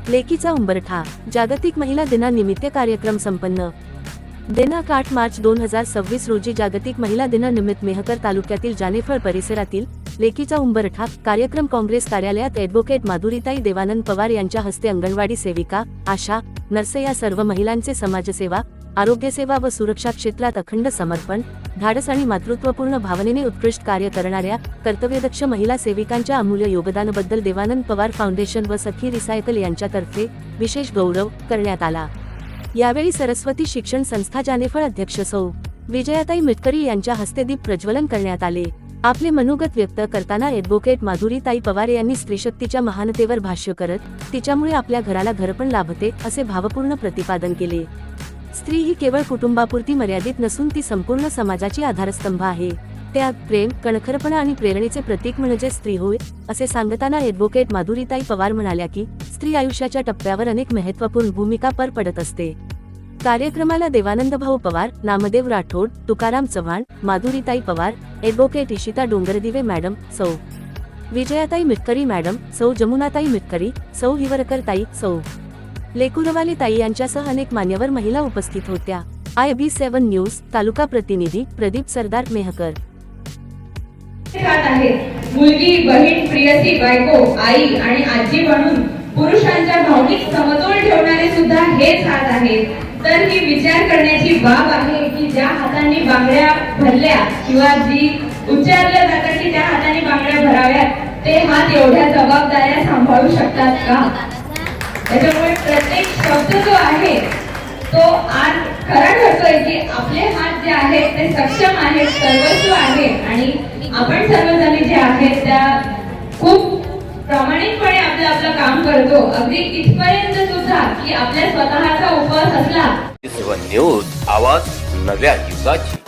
लेकीचा उंबरठा. जागतिक महिला दिनानिमित्त कार्यक्रम संपन्न. दिनांक 8 मार्च 2026 रोजी जागतिक महिला दिनानिमित्त मेहकर तालुक्यातील जानेफळ परिसरातील लेकीचा उंबरठा कार्यक्रम काँग्रेस कार्यालयात ॲडव्होकेट माधुरीताई देवानंद पवार यांच्या हस्ते अंगणवाडी सेविका, आशा, नर्से या सर्व महिलांचे समाजसेवा, आरोग्यसेवा व सुरक्षा क्षेत्रात अखंड समर्पण, धाडस आणि मातृत्वपूर्ण भावनेने उत्कृष्ट कार्य करणाऱ्या कर्तव्यदक्ष महिला सेविकांच्या अमूल्य योगदानाबद्दल देवानंद पवार फाउंडेशन व सखी रिसायकल यांच्यातर्फे विशेष गौरव करण्यात आला. यावेळी सरस्वती शिक्षण संस्था जानेफळ अध्यक्ष सौ. विजयाताई मिटकरी यांच्या हस्ते दीप प्रज्वलन करण्यात आले. आपले मनोगत व्यक्त करताना ॲडव्होकेट माधुरीताई पवार यांनी स्त्रीशक्तीच्या महानतेवर भाष्य करत तिच्यामुळे आपल्या घराला घरपण लाभते असे भावपूर्ण प्रतिपादन केले. स्त्री ही केवळ कुटुंबापुरती मर्यादित नसून ती संपूर्ण समाजाची आधारस्तंभ आहे. त्याग, प्रेम, कणखरपणा आणि प्रेरणेचे प्रतीक म्हणजे स्त्री होय असे सांगताना ॲडव्होकेट माधुरीताई पवार म्हणाल्या की स्त्री आयुष्याच्या टप्प्यावर अनेक महत्त्वपूर्ण भूमिका पार पडत असते. कार्यक्रमाला देवानंद भाऊ पवार, नामदेव राठोड, तुकाराम चव्हाण, माधुरीताई पवार, ॲडव्होकेट इशिता डोंगरदिवे मॅडम, सौ. विजयाताई मिटकरी मॅडम, सौ. जमुनाताई मिटकरी, सौ. हिवरकर ताई, सौ. लेकुरवाले ताई यांच्यासह अनेक मान्यवर महिला उपस्थित होत्या. IB7 न्यूज तालुका प्रतिनिधी प्रदीप सरदार मेहकर. मुलगी, बहीण, प्रियसी, बायको, आई आणि आजी म्हणून पुरुषांच्या भावनिक समतोल ठेवणारे सुद्धा हेच हात आहेत. तर ही विचार करण्याची बाब आहे की ज्या हातांनी बांगड्या भरल्या किंवा जी उच्चारल्या जातात की त्या हातांनी बांगड्या भराव्यात ते हात एवढ्या जबाबदाऱ्या सांभाळू शकतात का? त्याच्यामुळे प्रत्येक शब्द जो आहे तो आज खरा ठरतोय की आपले हात जे आहेत ते सक्षम आहेत, सर्वस्व आहे आणि आपण सर्वजणी जे आहेत त्या खूप प्रामाणिकपणे आपलं काम करतो. अगदी इथपर्यंत सुद्धा की आपल्या स्वतःचा उपवास असला. न्यूज आवाज नव्या युगाची.